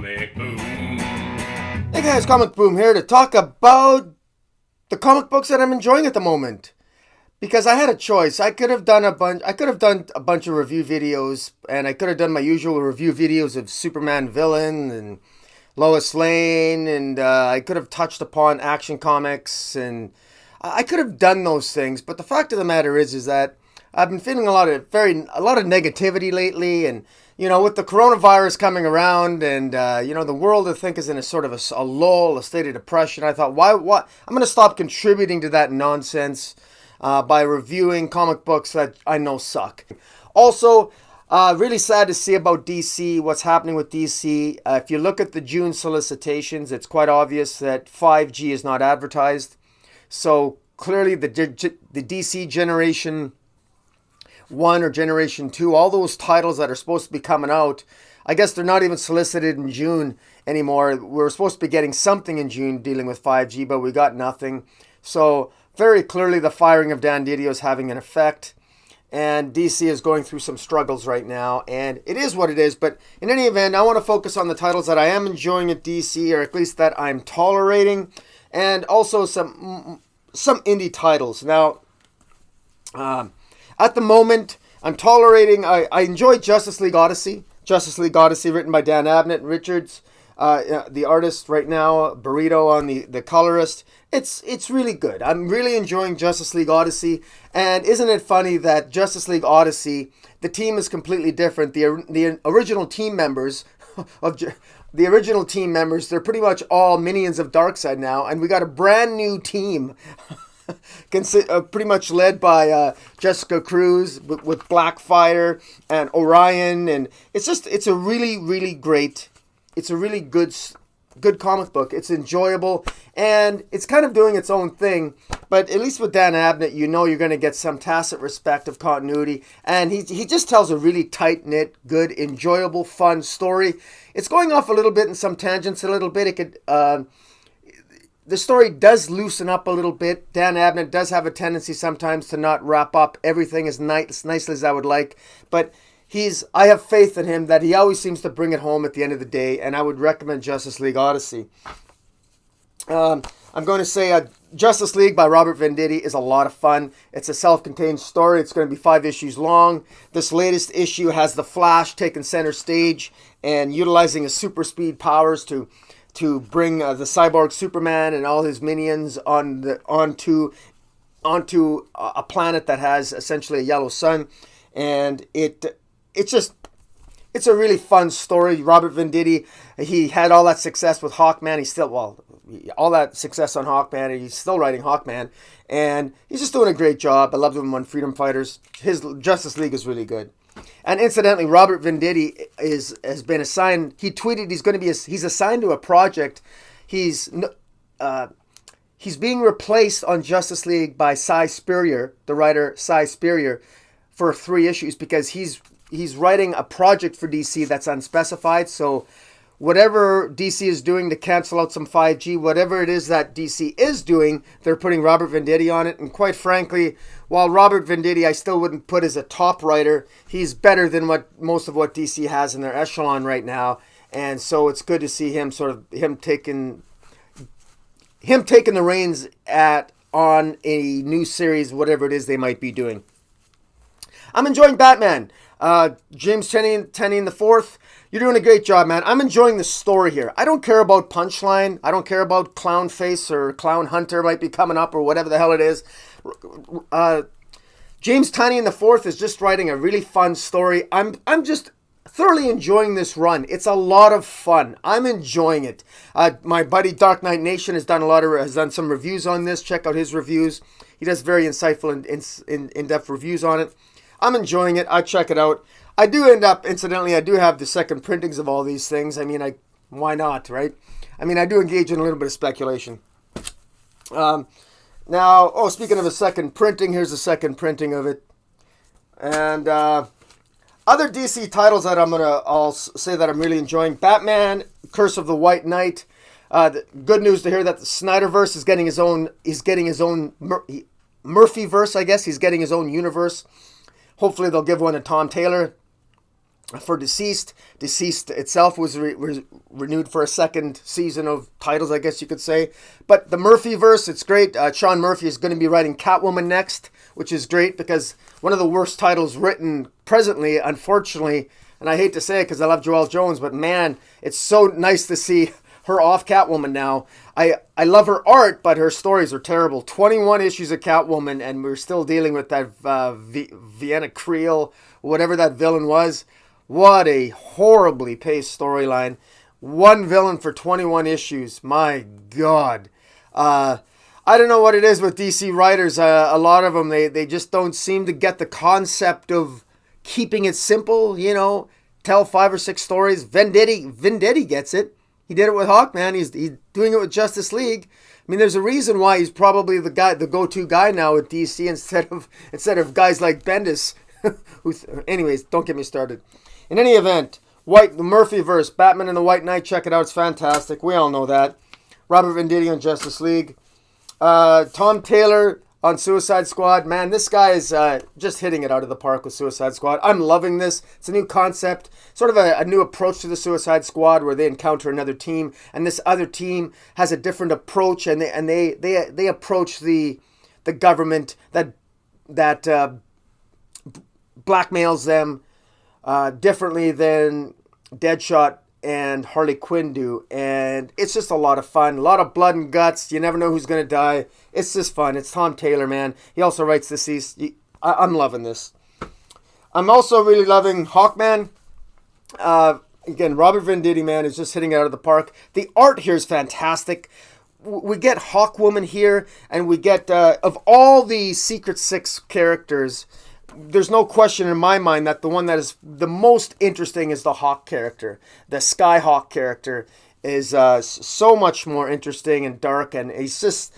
Comic Boom. Hey guys, Comic Boom here to talk about the comic books that I'm enjoying at the moment. Because I had a choice. I could have done a bunch of review videos, and I could have done my usual review videos of Superman villain and Lois Lane, and I could have touched upon Action Comics, and I could have done those things. But the fact of the matter is that I've been feeling a lot of negativity lately, and with the coronavirus coming around, and the world I think is in a sort of a lull, a state of depression. I thought, why? I'm going to stop contributing to that nonsense by reviewing comic books that I know suck. Also, really sad to see about DC, what's happening with DC. If you look at the June solicitations, it's quite obvious that 5G is not advertised. So clearly the DC Generation 1 or Generation 2, all those titles that are supposed to be coming out, I guess they're not even solicited in June anymore. We're supposed to be getting something in June dealing with 5G, but we got nothing. So very clearly the firing of Dan Didio is having an effect, and DC is going through some struggles right now, and it is what it is. But in any event, I want to focus on the titles that I am enjoying at DC, or at least that I'm tolerating, and also some indie titles. Now, at the moment, I'm tolerating, I enjoy Justice League Odyssey. Justice League Odyssey, written by Dan Abnett and Richards, the artist right now, Burrito on the colorist. It's really good. I'm really enjoying Justice League Odyssey. And isn't it funny that Justice League Odyssey, the team is completely different. The original team members they're pretty much all minions of Darkseid now, and we got a brand new team. Pretty much led by Jessica Cruz with Blackfire and Orion, and it's a really good comic book. It's enjoyable, and it's kind of doing its own thing, but at least with Dan Abnett, you're going to get some tacit respect of continuity, and he just tells a really tight-knit, good, enjoyable, fun story. It's going off a little bit in some tangents, a little bit. It could the story does loosen up a little bit. Dan Abnett does have a tendency sometimes to not wrap up everything as nicely as I would like, but I have faith in him that he always seems to bring it home at the end of the day, and I would recommend Justice League Odyssey. I'm going to say Justice League by Robert Venditti is a lot of fun. It's a self-contained story. It's going to be 5 issues long. This latest issue has the Flash taking center stage and utilizing his super speed powers to bring the cyborg Superman and all his minions onto a planet that has essentially a yellow sun, and it's a really fun story. Robert Venditti, he had all that success with Hawkman. All that success on Hawkman, and he's still writing Hawkman, and he's just doing a great job. I love him on Freedom Fighters. His Justice League is really good. And incidentally, Robert Venditti has been assigned. He tweeted he's assigned to a project. He's being replaced on Justice League by Cy Spurrier, the writer Cy Spurrier, for 3 issues, because he's writing a project for DC that's unspecified. So whatever DC is doing to cancel out some 5G, whatever it is that DC is doing, they're putting Robert Venditti on it. And quite frankly, while Robert Venditti I still wouldn't put as a top writer, he's better than most of what DC has in their echelon right now. And so it's good to see him taking the reins on a new series, whatever it is they might be doing. I'm enjoying Batman. James Tynion the Fourth, you're doing a great job, man. I'm enjoying the story here. I don't care about Punchline. I don't care about Clown Face or Clown Hunter might be coming up or whatever the hell it is. James Tynion the Fourth is just writing a really fun story. I'm just thoroughly enjoying this run. It's a lot of fun. I'm enjoying it. My buddy Dark Knight Nation has done some reviews on this. Check out his reviews. He does very insightful and in-depth reviews on it. I'm enjoying it. I check it out. I do have the second printings of all these things. I mean, why not, right? I mean, I do engage in a little bit of speculation. Speaking of a second printing, here's a second printing of it. And other DC titles that I'll say that I'm really enjoying. Batman, Curse of the White Knight. Good news to hear that the Snyderverse is getting his own Murphyverse, I guess. He's getting his own universe. Hopefully they'll give one to Tom Taylor for Deceased. Deceased itself was renewed for a second season of titles, I guess you could say. But the Murphyverse, it's great. Sean Murphy is going to be writing Catwoman next, which is great because one of the worst titles written presently, unfortunately, and I hate to say it because I love Joelle Jones, but man, it's so nice to see her off Catwoman now. I love her art, but her stories are terrible. 21 issues of Catwoman, and we're still dealing with that Vienna Creole, whatever that villain was. What a horribly paced storyline. One villain for 21 issues. My God. I don't know what it is with DC writers. A lot of them, they just don't seem to get the concept of keeping it simple, you know. Tell 5 or 6 stories. Venditti gets it. He did it with Hawkman. He's doing it with Justice League. I mean, there's a reason why he's probably the go-to guy now with DC instead of guys like Bendis. Anyways, don't get me started. In any event, the Murphyverse, Batman and the White Knight, check it out. It's fantastic. We all know that. Robert Venditti on Justice League. Tom Taylor on Suicide Squad. Man, this guy is just hitting it out of the park with Suicide Squad. I'm loving this. It's a new concept, sort of a new approach to the Suicide Squad where they encounter another team, and this other team has a different approach, and they approach the government that blackmails them differently than Deadshot and Harley Quinn do, and it's just a lot of fun, a lot of blood and guts. You never know who's going to die. It's just fun. It's Tom Taylor, man. He also writes Deceased. I'm loving this. I'm also really loving Hawkman. Again, Robert Venditti, man, is just hitting it out of the park. The art here is fantastic. We get Hawkwoman here, and we get, of all the Secret Six characters, there's no question in my mind that the one that is the most interesting is the Hawk character. The Skyhawk character is so much more interesting and dark, and he's just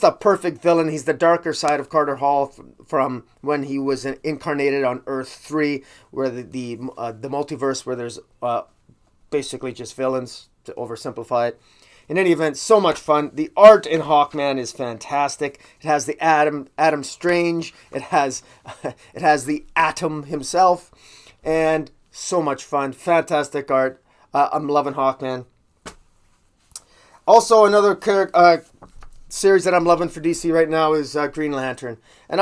a perfect villain. He's the darker side of Carter Hall from when he was incarnated on Earth 3, where the multiverse, where there's basically just villains, to oversimplify it. In any event, so much fun. The art in Hawkman is fantastic. It has the Adam Strange. It has the Atom himself, and so much fun. Fantastic art. I'm loving Hawkman. Also, another series that I'm loving for DC right now is Green Lantern. And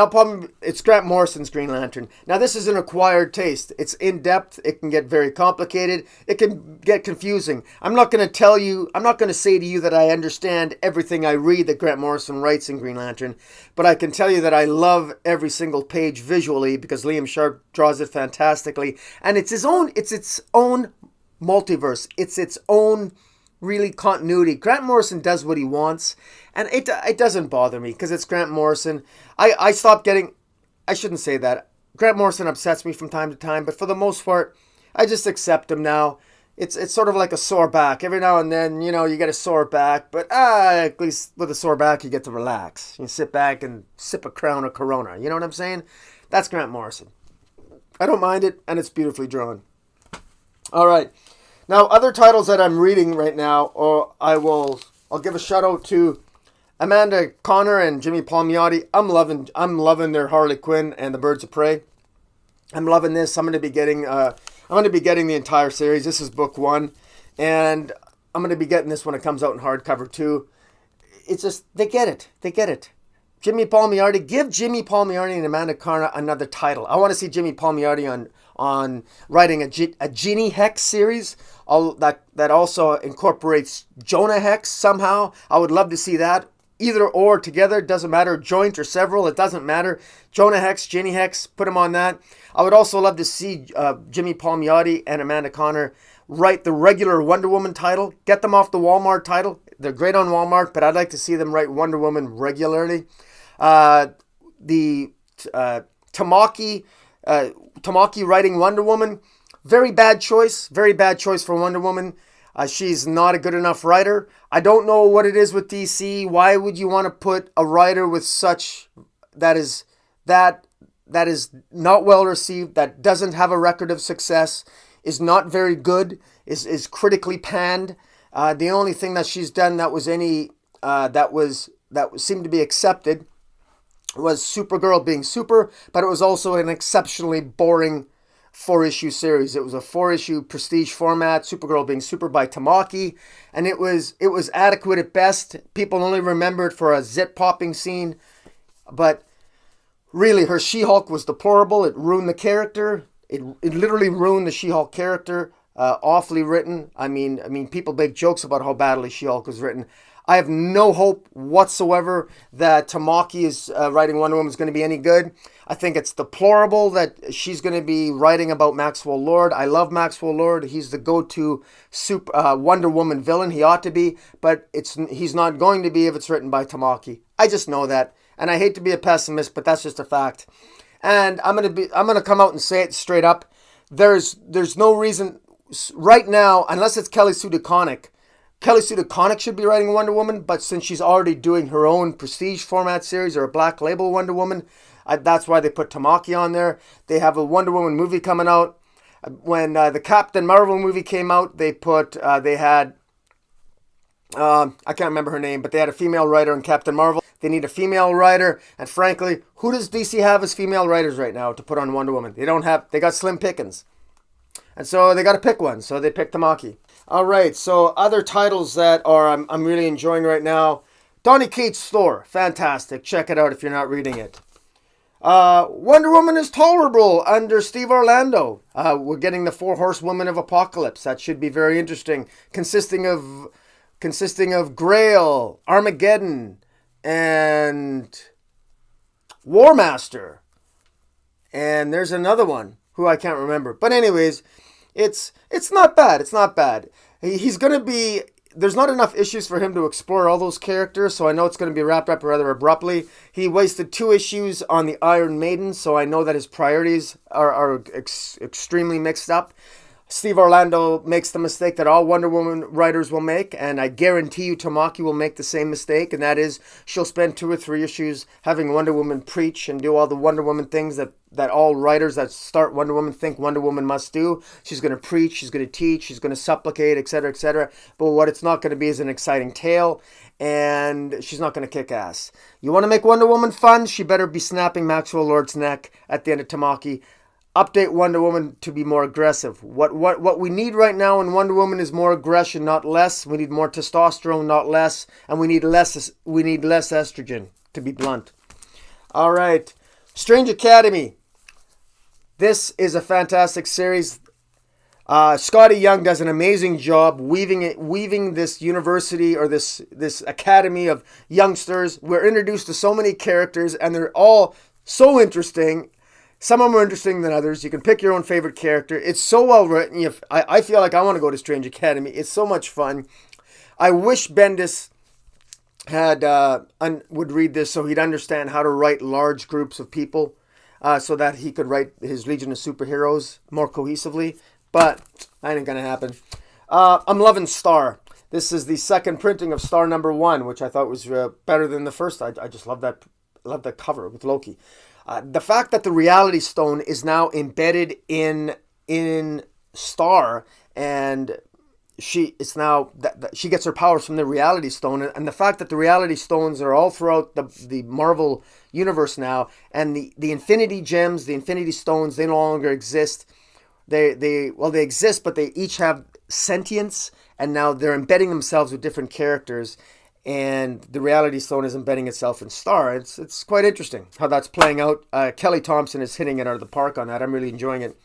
it's Grant Morrison's Green Lantern. Now, this is an acquired taste. It's in-depth. It can get very complicated. It can get confusing. I'm not going to say to you that I understand everything I read that Grant Morrison writes in Green Lantern, but I can tell you that I love every single page visually because Liam Sharp draws it fantastically. And it's its own multiverse. It's its own really continuity. Grant Morrison does what he wants, and it doesn't bother me because it's Grant Morrison. I shouldn't say that. Grant Morrison upsets me from time to time, but for the most part, I just accept him now. It's sort of like a sore back. Every now and then, you know, you get a sore back, but at least with a sore back, you get to relax. You sit back and sip a crown of Corona. You know what I'm saying? That's Grant Morrison. I don't mind it, and it's beautifully drawn. All right. Now, other titles that I'm reading right now, I'll give a shout out to Amanda Connor and Jimmy Palmiotti. I'm loving their Harley Quinn and the Birds of Prey. I'm loving this. I'm going to be getting the entire series. This is book 1, and I'm going to be getting this when it comes out in hardcover too. It's just they get it. Jimmy Palmiotti, give Jimmy Palmiotti and Amanda Connor another title. I want to see Jimmy Palmiotti on writing a Ginny Hex series that also incorporates Jonah Hex somehow. I would love to see that. Either or together, doesn't matter. Joint or several, it doesn't matter. Jonah Hex, Ginny Hex, put them on that. I would also love to see Jimmy Palmiotti and Amanda Connor write the regular Wonder Woman title. Get them off the Walmart title. They're great on Walmart, but I'd like to see them write Wonder Woman regularly. The Tamaki writing Wonder Woman, very bad choice for Wonder Woman. She's not a good enough writer. I don't know what it is with DC. Why would you want to put a writer with such that is not well received, that doesn't have a record of success, is not very good, is critically panned. The only thing that she's done that was that seemed to be accepted was Supergirl being super, but it was also an exceptionally boring 4-issue series. It was a 4-issue prestige format, Supergirl being super by Tamaki, and it was adequate at best. People only remember it for a zit popping scene, but really her She-Hulk was deplorable. It ruined the character. It literally ruined the She-Hulk character. Awfully written. I mean, people make jokes about how badly She-Hulk was written. I have no hope whatsoever that Tamaki is writing Wonder Woman is going to be any good. I think it's deplorable that she's going to be writing about Maxwell Lord. I love Maxwell Lord. He's the go-to Wonder Woman villain. He ought to be, but he's not going to be if it's written by Tamaki. I just know that, and I hate to be a pessimist, but that's just a fact. And I'm gonna come out and say it straight up. There's no reason right now, unless it's Kelly Sue DeConnick. Kelly Sue DeConnick should be writing Wonder Woman, but since she's already doing her own prestige format series or a Black Label Wonder Woman, that's why they put Tamaki on there. They have a Wonder Woman movie coming out. When the Captain Marvel movie came out, they had I can't remember her name, but they had a female writer in Captain Marvel. They need a female writer, and frankly, who does DC have as female writers right now to put on Wonder Woman? They got slim pickings. And so they got to pick one, so they picked Tamaki. All right, so other titles that I'm really enjoying right now. Donny Cates' Thor, fantastic. Check it out if you're not reading it. Wonder Woman is tolerable under Steve Orlando. We're getting the 4 Horsewomen of Apocalypse. That should be very interesting. Consisting of Grail, Armageddon, and War Master. And there's another one who I can't remember. But anyways, it's not bad. It's not bad. He's going to be... There's not enough issues for him to explore all those characters, so I know it's going to be wrapped up rather abruptly. He wasted 2 issues on the Iron Maiden, so I know that his priorities are extremely mixed up. Steve Orlando makes the mistake that all Wonder Woman writers will make, and I guarantee you Tamaki will make the same mistake, and that is she'll spend 2 or 3 issues having Wonder Woman preach and do all the Wonder Woman things that all writers that start Wonder Woman think Wonder Woman must do. She's going to preach, she's going to teach, she's going to supplicate, etc., etc. But what it's not going to be is an exciting tale, and she's not going to kick ass. You want to make Wonder Woman fun? She better be snapping Maxwell Lord's neck at the end of Tamaki. Update Wonder Woman to be more aggressive. What we need right now in Wonder Woman is more aggression, not less. We need more testosterone, not less, and we need less estrogen, to be blunt. All right, Strange Academy. This is a fantastic series. Scotty Young does an amazing job weaving this university or this academy of youngsters. We're introduced to so many characters, and they're all so interesting. Some of them are interesting than others. You can pick your own favorite character. It's so well written. I feel like I want to go to Strange Academy. It's so much fun. I wish Bendis would read this so he'd understand how to write large groups of people, so that he could write his Legion of Superheroes more cohesively. But that ain't gonna happen. I'm loving Star. This is the second printing of Star #1, which I thought was better than the first. I just love that cover with Loki. The fact that the Reality Stone is now embedded in Star, and she gets her powers from the Reality Stone, and the fact that the Reality Stones are all throughout the Marvel universe now, and the Infinity Gems, the Infinity Stones, they no longer exist. They exist, but they each have sentience, and now they're embedding themselves with different characters. And the Reality Stone is embedding itself in Star. It's quite interesting how that's playing out. Kelly Thompson is hitting it out of the park on that. I'm really enjoying it.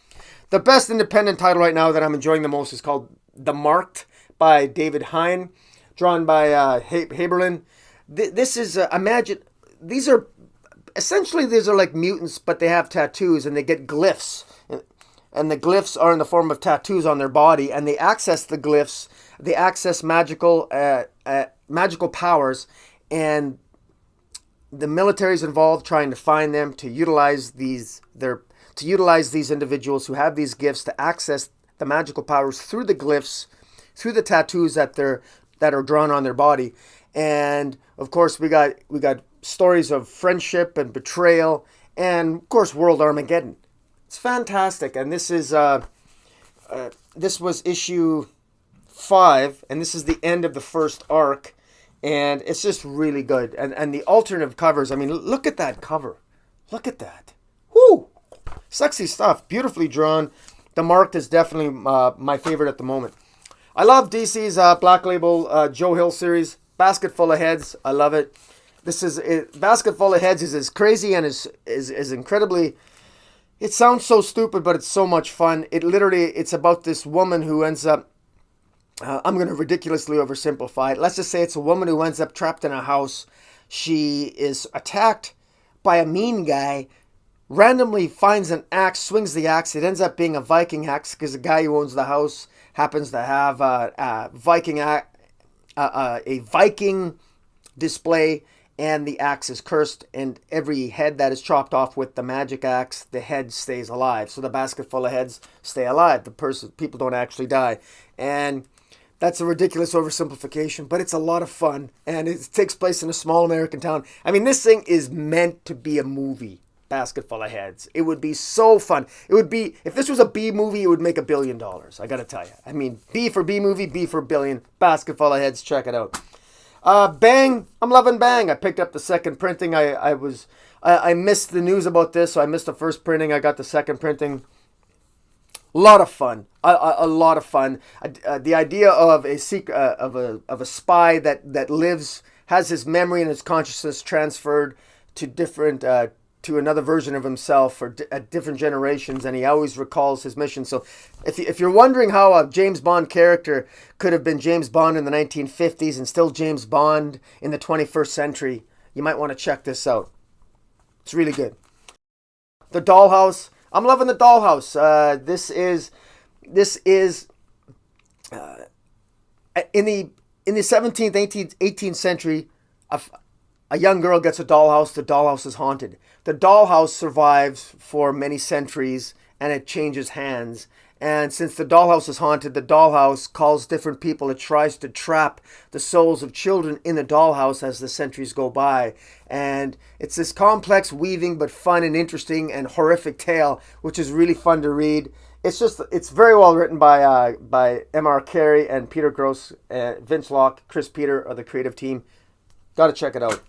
The best independent title right now that I'm enjoying the most is called The Marked by David Hine, drawn by Haberlin. This is, imagine, these are like mutants, but they have tattoos and they get glyphs. And the glyphs are in the form of tattoos on their body, and they access the glyphs. They access magical powers, and the military's involved trying to find them to utilize these individuals who have these gifts to access the magical powers through the glyphs, through the tattoos that are drawn on their body. And of course we got stories of friendship and betrayal, and of course World Armageddon. It's fantastic, and this was issue 5, and this is the end of the first arc, and it's just really good. And the alternative covers, I mean, look at that cover. Look at that. Whoo! Sexy stuff, beautifully drawn. The Marked is definitely my favorite at the moment. I love DC's Black Label Joe Hill series, Basket Full of Heads. I love it. Basket Full of Heads is as crazy and is incredibly. It sounds so stupid, but it's so much fun. It's about this woman who ends up. I'm going to ridiculously oversimplify it. Let's just say it's a woman who ends up trapped in a house. She is attacked by a mean guy, randomly finds an axe, swings the axe. It ends up being a Viking axe because the guy who owns the house happens to have a Viking display, and the axe is cursed, and every head that is chopped off with the magic axe, the head stays alive. So the basket full of heads stay alive. People don't actually die. And that's a ridiculous oversimplification, but it's a lot of fun, and it takes place in a small American town. I mean, this thing is meant to be a movie, Basket Full of Heads. It would be so fun. It would be, if this was a B movie, it would make $1 billion. I gotta tell you. I mean, B for B movie, B for billion. Basket Full of Heads, check it out. Bang, I'm loving Bang. I picked up the second printing. I missed the news about this, so I missed the first printing. I got the second printing. A lot of fun. A lot of fun. The idea of a spy that lives, has his memory and his consciousness transferred to to another version of himself at different generations, and he always recalls his mission. So if you're wondering how a James Bond character could have been James Bond in the 1950s and still James Bond in the 21st century, you might want to check this out. It's really good. The Dollhouse. I'm loving the Dollhouse. This is in the 17th, 18th century. A young girl gets a dollhouse. The dollhouse is haunted. The dollhouse survives for many centuries, and it changes hands. And since the dollhouse is haunted, the dollhouse calls different people. It tries to trap the souls of children in the dollhouse as the centuries go by. And it's this complex, weaving, but fun and interesting and horrific tale, which is really fun to read. It's very well written by M.R. Carey and Peter Gross. Vince Locke, Chris Peter are the creative team. Got to check it out.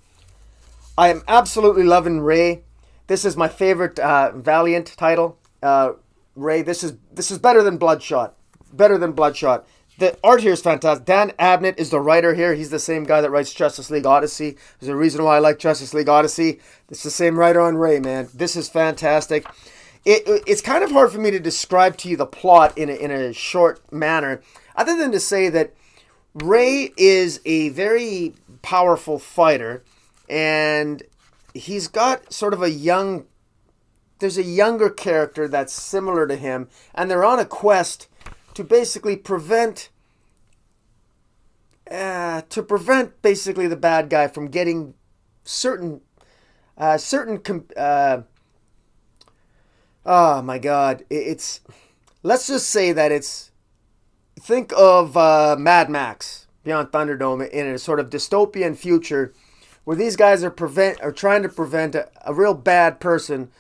I am absolutely loving Ray. This is my favorite Valiant title. Ray, this is better than Bloodshot. Better than Bloodshot. The art here is fantastic. Dan Abnett is the writer here. He's the same guy that writes Justice League Odyssey. There's a reason why I like Justice League Odyssey. It's the same writer on Ray, man. This is fantastic. It's kind of hard for me to describe to you the plot in a short manner, other than to say that Ray is a very powerful fighter, and he's got sort of there's a younger character that's similar to him, and they're on a quest to basically prevent basically the bad guy from getting certain oh my god, let's just say that think of Mad Max Beyond Thunderdome in a sort of dystopian future where these guys are trying to prevent a real bad person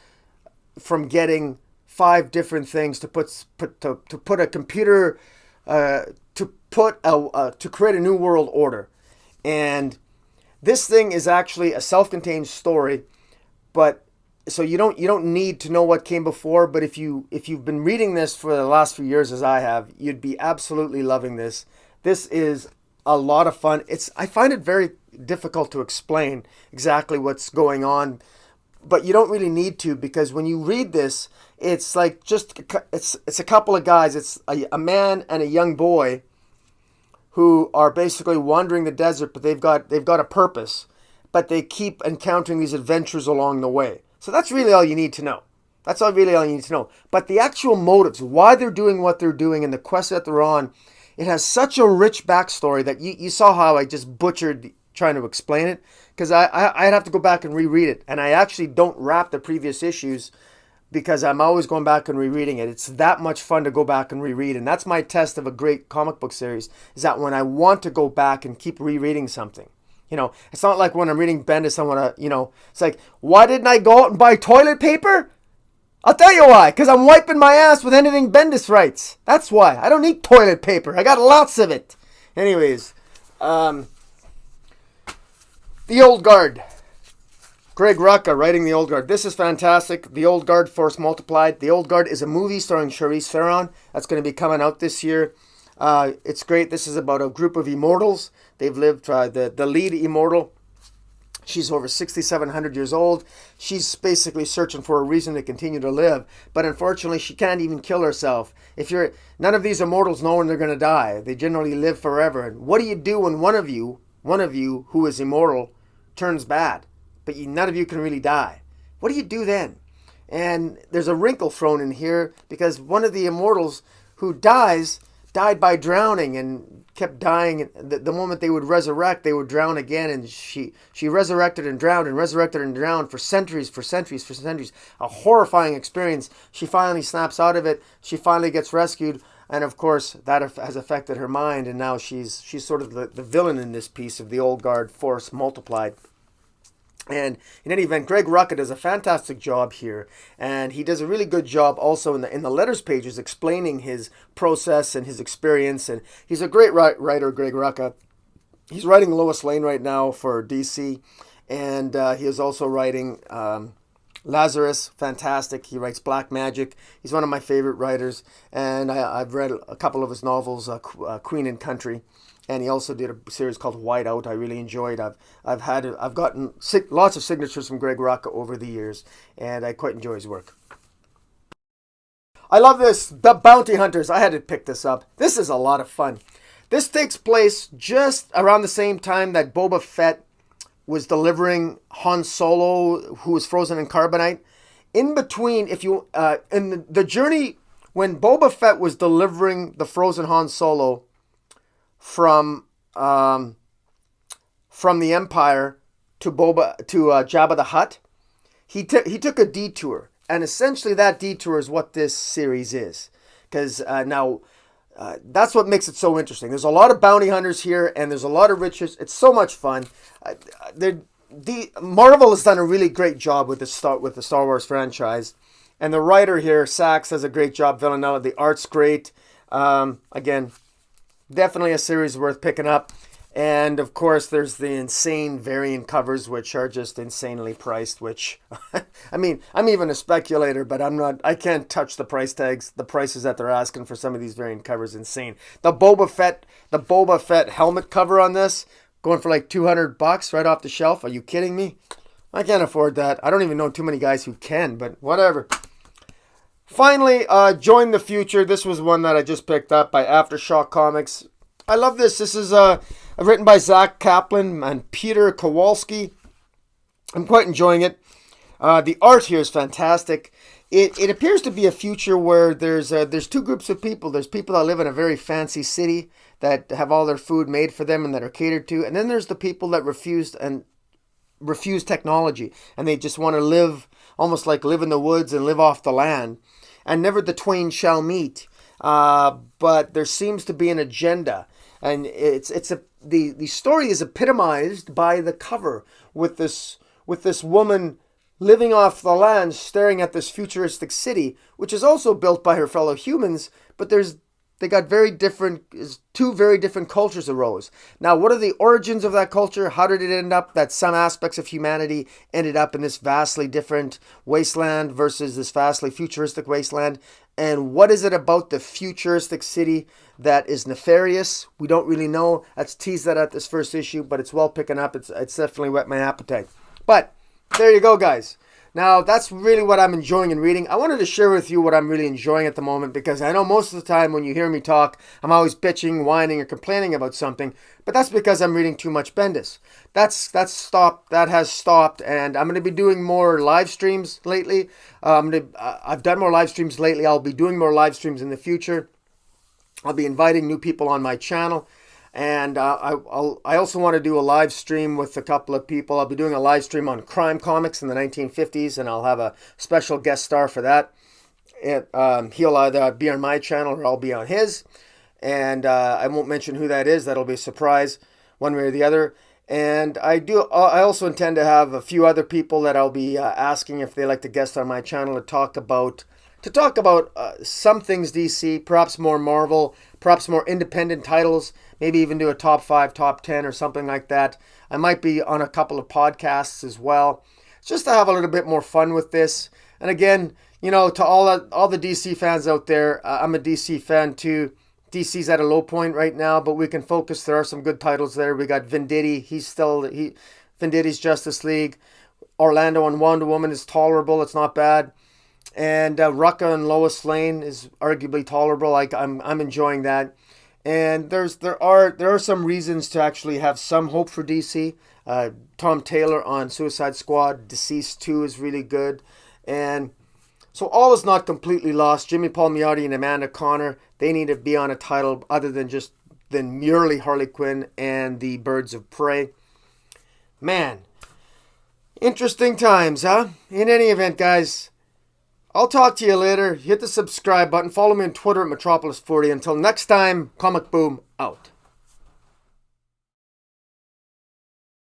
from getting 5 different things to put a computer to create a new world order. And this thing is actually a self-contained story, but so you don't need to know what came before, but if you've been reading this for the last few years as I have, you'd be absolutely loving this. This is a lot of fun. I find it very difficult to explain exactly what's going on, but you don't really need to, because when you read this, it's like it's a couple of guys. It's a man and a young boy who are basically wandering the desert, but they've got a purpose, but they keep encountering these adventures along the way. So that's really all you need to know. That's really all you need to know. But the actual motives, why they're doing what they're doing, and the quest that they're on, it has such a rich backstory that you saw how I just butchered trying to explain it, because I'd have to go back and reread it. And I actually don't wrap the previous issues because I'm always going back and rereading it. It's that much fun to go back and reread. And that's my test of a great comic book series, is that when I want to go back and keep rereading something. It's not like when I'm reading Bendis, I want to, it's like, why didn't I go out and buy toilet paper? I'll tell you why. Because I'm wiping my ass with anything Bendis writes. That's why. I don't need toilet paper. I got lots of it. Anyways, The Old Guard. Greg Rucka writing The Old Guard. This is fantastic. The Old Guard, Force Multiplied. The Old Guard is a movie starring Charlize Theron. That's going to be coming out this year. It's great. This is about a group of immortals. They've lived, the lead immortal, she's over 6,700 years old. She's basically searching for a reason to continue to live. But unfortunately, she can't even kill herself. None of these immortals know when they're going to die. They generally live forever. And what do you do when one of you who is immortal turns bad? But none of you can really die. What do you do then? And there's a wrinkle thrown in here because one of the immortals who died by drowning and kept dying. The moment they would resurrect, they would drown again. And she resurrected and drowned for centuries. A horrifying experience. She finally snaps out of it. She finally gets rescued. And of course, that has affected her mind. And now she's sort of the villain in this piece of The Old Guard, Force Multiplied. And in any event, Greg Rucka does a fantastic job here, and he does a really good job also in the letters pages explaining his process and his experience. And he's a great writer, Greg Rucka. He's writing Lois Lane right now for DC, and he is also writing Lazarus, fantastic. He writes Black Magic. He's one of my favorite writers, and I've read a couple of his novels, Queen and Country. And he also did a series called Whiteout. I really enjoyed. I've gotten lots of signatures from Greg Rucka over the years, and I quite enjoy his work. I love this. The Bounty Hunters. I had to pick this up. This is a lot of fun. This takes place just around the same time that Boba Fett was delivering Han Solo, who was frozen in carbonite. In between, in the journey when Boba Fett was delivering the frozen Han Solo from the Empire to Jabba the Hutt, he took a detour, and essentially that detour is what this series is. Because that's what makes it so interesting. There's a lot of bounty hunters here, and there's a lot of riches. It's so much fun. Marvel has done a really great job with the Star Wars franchise, and the writer here, Sachs, does a great job. Villanella, the art's great. Again, definitely a series worth picking up. And of course, there's the insane variant covers, which are just insanely priced, which, I mean, I'm even a speculator, but I can't touch the price tags. The prices that they're asking for some of these variant covers, insane. The Boba Fett helmet cover on this, going for like $200 right off the shelf. Are you kidding me? I can't afford that. I don't even know too many guys who can, but whatever. Finally, Join the Future. This was one that I just picked up by Aftershock Comics. I love this. This is written by Zach Kaplan and Peter Kowalski. I'm quite enjoying it. The art here is fantastic. It appears to be a future where there's two groups of people. There's people that live in a very fancy city that have all their food made for them and that are catered to. And then there's the people that refuse technology. And they just want to live, almost like live in the woods and live off the land. And never the twain shall meet. But there seems to be an agenda. And the story is epitomized by the cover with this woman living off the land, staring at this futuristic city, which is also built by her fellow humans, but they got two very different cultures arose. Now, what are the origins of that culture? How did it end up that some aspects of humanity ended up in this vastly different wasteland versus this vastly futuristic wasteland? And what is it about the futuristic city that is nefarious? We don't really know. That's teased that at this first issue, but it's well picking up. It's definitely whet my appetite. But there you go, guys. Now, that's really what I'm enjoying in reading. I wanted to share with you what I'm really enjoying at the moment, because I know most of the time when you hear me talk, I'm always bitching, whining, or complaining about something, but that's because I'm reading too much Bendis. That's stopped. That has stopped, and I'm going to be doing more live streams lately. I've done more live streams lately. I'll be doing more live streams in the future. I'll be inviting new people on my channel. And I also want to do a live stream with a couple of people. I'll be doing a live stream on crime comics in the 1950s, and I'll have a special guest star for that. He'll either be on my channel or I'll be on his. And I won't mention who that is. That'll be a surprise, one way or the other. And I also intend to have a few other people that I'll be asking if they like to guest on my channel to talk about some things DC, perhaps more Marvel, perhaps more independent titles, maybe even do a top 5, top 10 or something like that. I might be on a couple of podcasts as well. just to have a little bit more fun with this. And again, to all the DC fans out there, I'm a DC fan too. DC's at a low point right now, but we can focus. There are some good titles there. We got Venditti. Venditti's Justice League. Orlando and Wonder Woman is tolerable. It's not bad. And Rucka and Lois Lane is arguably tolerable. I'm enjoying that. And there are some reasons to actually have some hope for DC. Tom Taylor on Suicide Squad, Deceased 2 is really good. And so all is not completely lost. Jimmy Palmiotti and Amanda Conner, they need to be on a title other than merely Harley Quinn and the Birds of Prey. Man, interesting times, huh? In any event, guys, I'll talk to you later. Hit the subscribe button. Follow me on Twitter at Metropolis40. Until next time, Comic Boom out.